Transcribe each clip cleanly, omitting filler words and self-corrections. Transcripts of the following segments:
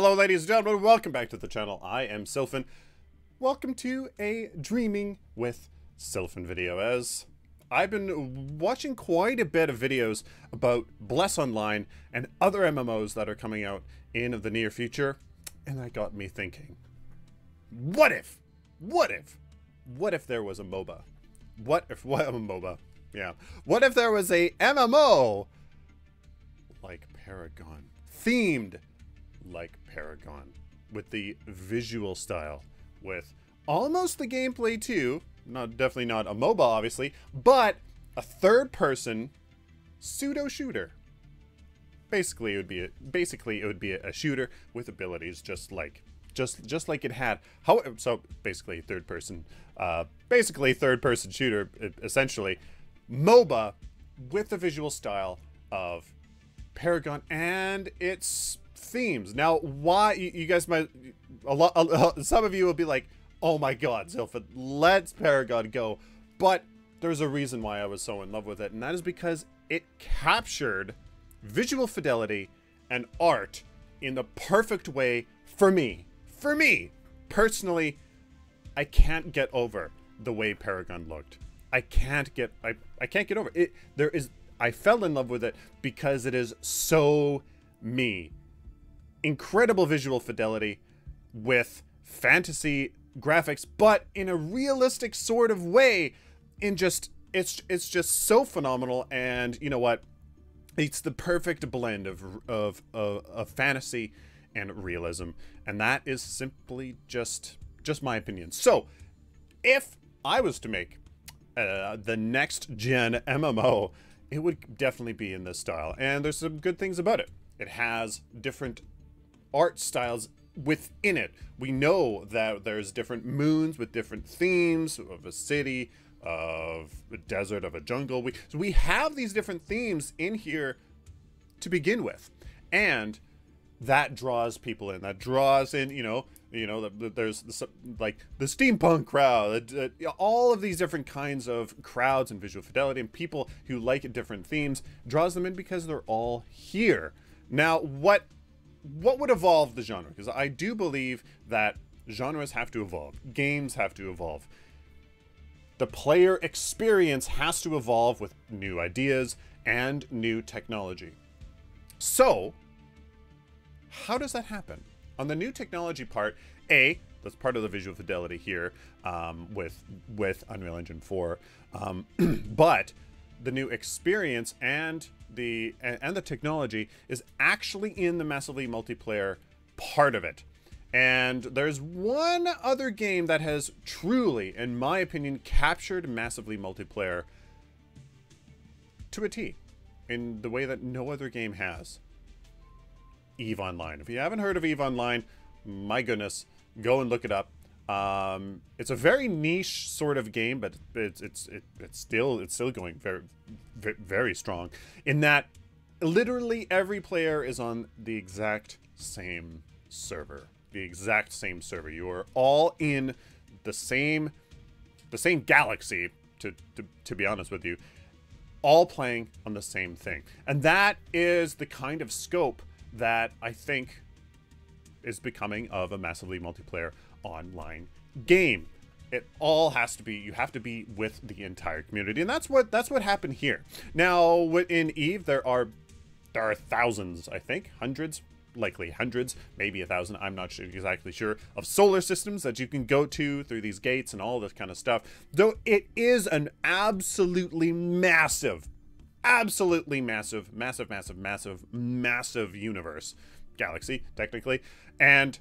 Hello ladies and gentlemen, welcome back to the channel. I am Sylphin. Welcome to a Dreaming with Sylphin video, as I've been watching quite a bit of videos about Bless Online and other MMOs that are coming out in the near future, and that got me thinking, what if there was a MOBA? What if there was a MMO like Paragon, themed like Paragon, with the visual style, with almost the gameplay too, definitely not a MOBA obviously, but a third-person pseudo shooter. Basically it would be a shooter with abilities just like it had. So basically third-person shooter, essentially MOBA with the visual style of Paragon and its themes. Now, why you guys might some of you will be like, oh my god, Sylphin, let's Paragon go. But there's a reason why I was so in love with it, and that is because it captured visual fidelity and art in the perfect way for me. For me personally, I can't get over the way Paragon looked. I can't get over it. I fell in love with it because it is so me. Incredible visual fidelity with fantasy graphics, but in a realistic sort of way. It's just so phenomenal, and you know what? It's the perfect blend of fantasy and realism, and that is simply just my opinion. So, if I was to make the next gen MMO, it would definitely be in this style, and there's some good things about it. It has different art styles within it. We know that there's different moons with different themes of a city, of a desert, of a jungle. So we have these different themes in here to begin with, and that draws people in. That draws in, there's like the steampunk crowd, all of these different kinds of crowds and visual fidelity, and people who like different themes, draws them in because they're all here. Now, what would evolve the genre? Because I do believe that genres have to evolve. Games have to evolve. The player experience has to evolve with new ideas and new technology. So, how does that happen? On the new technology part, that's part of the visual fidelity here with Unreal Engine 4, but the new experience and the technology is actually in the massively multiplayer part of it. And there's one other game that has truly, in my opinion, captured massively multiplayer to a T, in the way that no other game has. EVE Online. If you haven't heard of EVE Online, my goodness, go and look it up. It's a very niche sort of game, but it's still going very, very strong, in that literally every player is on the exact same server. You are all in the same galaxy, to be honest with you, all playing on the same thing. And that is the kind of scope that I think is becoming of a massively multiplayer online game. It all has to be, you have to be with the entire community, and that's what happened here. Now, in EVE, there are thousands, I think, hundreds, likely hundreds, maybe 1,000, I'm not exactly sure, of solar systems that you can go to through these gates and all this kind of stuff. Though it is an absolutely massive universe, galaxy, technically, and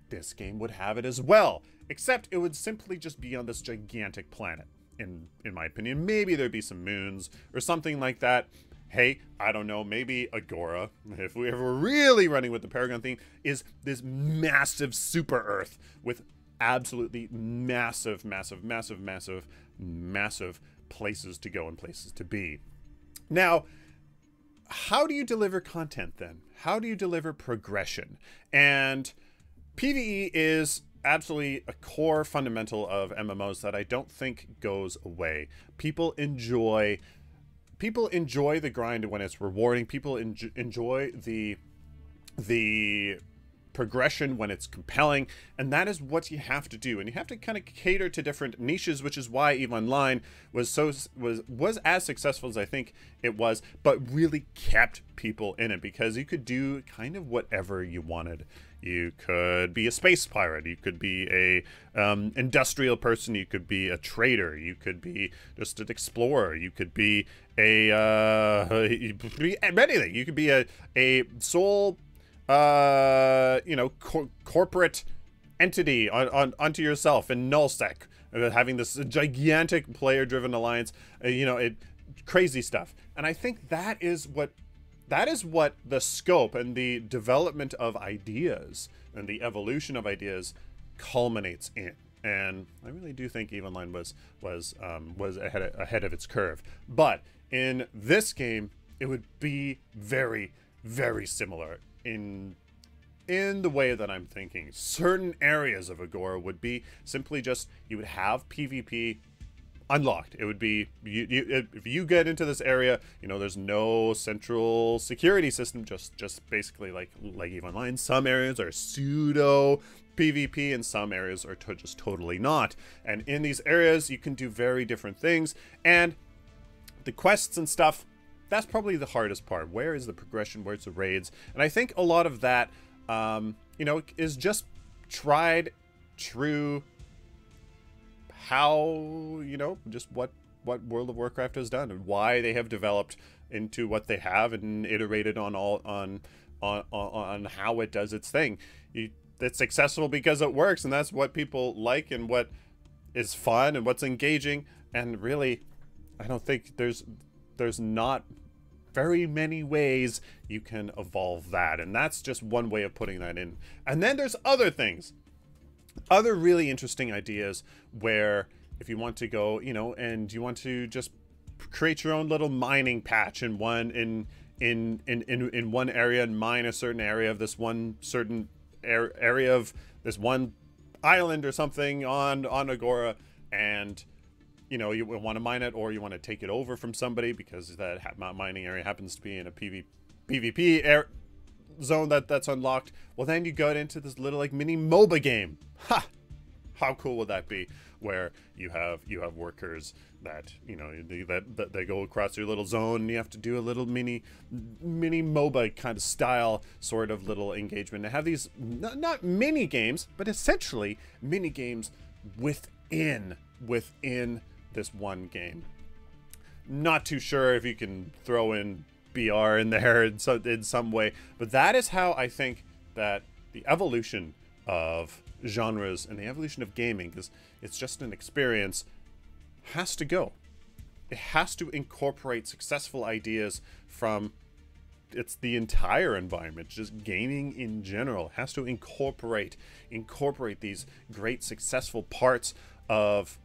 this game would have it as well, except it would simply just be on this gigantic planet, in my opinion. Maybe there'd be some moons or something like that. Hey, I don't know, maybe Agora, if we ever really running with the Paragon theme, is this massive super Earth with absolutely massive places to go and places to be. Now, how do you deliver content then? How do you deliver progression? And PvE is absolutely a core fundamental of MMOs that I don't think goes away. People enjoy the grind when it's rewarding. People enjoy the progression, when it's compelling, and that is what you have to do. And you have to kind of cater to different niches, which is why EVE Online was as successful as I think it was, but really kept people in it, because you could do kind of whatever you wanted. You could be a space pirate, you could be a industrial person, you could be a trader, you could be just an explorer, you could be a anything. You could be a sole you know, corporate entity onto yourself in nullsec, having this gigantic player-driven alliance, you know, crazy stuff. And I think that is what the scope and the development of ideas and the evolution of ideas culminates in. And I really do think EVE Online was ahead of its curve. But in this game, it would be very, very similar in the way that I'm thinking. Certain areas of Agora would be simply just, you would have PvP unlocked. It would be, if you get into this area, you know, there's no central security system, just basically like EVE Online. Some areas are pseudo PvP and some areas are just totally not. And in these areas, you can do very different things. And the quests and stuff, that's probably the hardest part. Where is the progression? Where's the raids? And I think a lot of that, you know, is just tried, true, how, you know, just what World of Warcraft has done and why they have developed into what they have and iterated on how it does its thing. It's successful because it works, and that's what people like and what is fun and what's engaging. And really, I don't think there's not very many ways you can evolve that, and that's just one way of putting that in. And then there's other things, other really interesting ideas where if you want to go, you know, and you want to just create your own little mining patch in one area and mine a certain area of this one certain area of this one island or something on Agora, and you know, you want to mine it, or you want to take it over from somebody because that mining area happens to be in a PvP zone that's unlocked. Well, then you go into this little like mini MOBA game. Ha! How cool would that be? Where you have workers that, you know, that they go across your little zone, and you have to do a little mini MOBA kind of style sort of little engagement, and have these not mini games, but essentially mini games within this one game. Not too sure if you can throw in BR in there in some way, but that is how I think that the evolution of genres and the evolution of gaming, because it's just an experience, has to go. It has to incorporate successful ideas from the entire environment. Just gaming in general has to incorporate these great successful parts of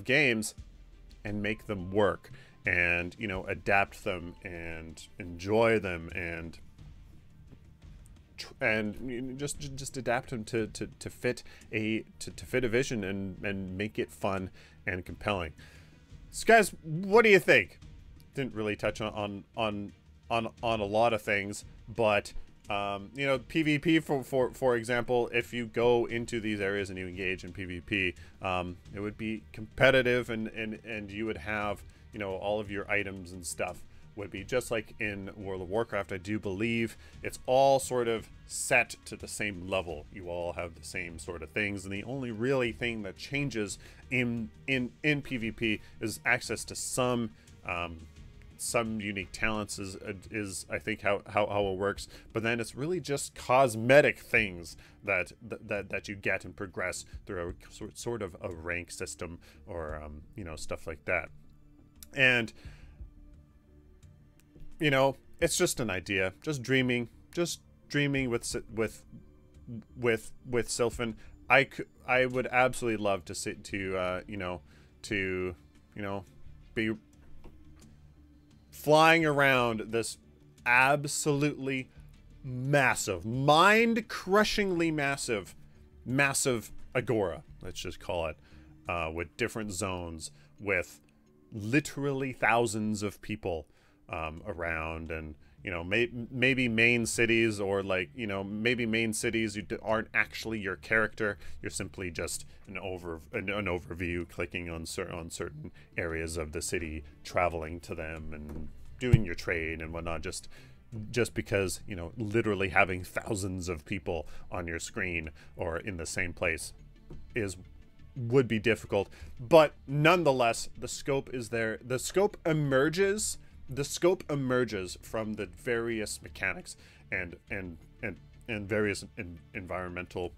games and make them work, and, you know, adapt them and enjoy them, and just adapt them to fit a vision and make it fun and compelling. So guys, what do you think? Didn't really touch on a lot of things, but you know, PvP for example, if you go into these areas and you engage in PvP, it would be competitive, and you would have, you know, all of your items and stuff would be just like in World of Warcraft. I do believe it's all sort of set to the same level. You all have the same sort of things, and the only really thing that changes in PvP is access to some unique talents is I think how it works. But then it's really just cosmetic things that you get and progress through a sort of a rank system, or you know, stuff like that. And you know, it's just an idea, just dreaming with Sylphin. I would absolutely love to be flying around this absolutely massive, mind-crushingly massive Agora, let's just call it, with different zones, with literally thousands of people around, and you know, maybe main cities, or like, you know, maybe main cities aren't actually your character. You're simply just an overview, clicking on certain areas of the city, traveling to them and doing your trade and whatnot, just because, you know, literally having thousands of people on your screen or in the same place would be difficult. But nonetheless, the scope is there. The scope emerges from the various mechanics and various environmental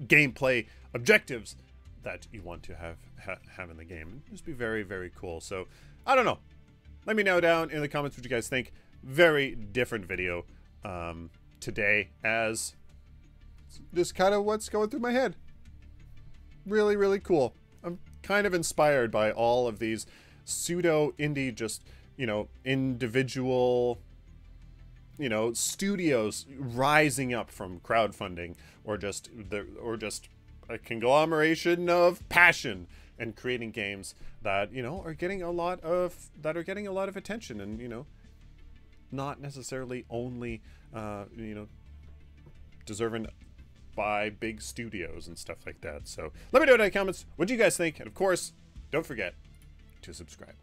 gameplay objectives that you want to have in the game. It'd just be very, very cool. So I don't know, let me know down in the comments what you guys think. Very different video today, as just kind of what's going through my head. Really, really cool. I'm kind of inspired by all of these pseudo indie, just, you know, individual, you know, studios rising up from crowdfunding, or just a conglomeration of passion and creating games that, you know, are getting a lot of attention, and, you know, not necessarily only you know, deserving by big studios and stuff like that. So let me know in the comments what you guys think, and of course, don't forget to subscribe.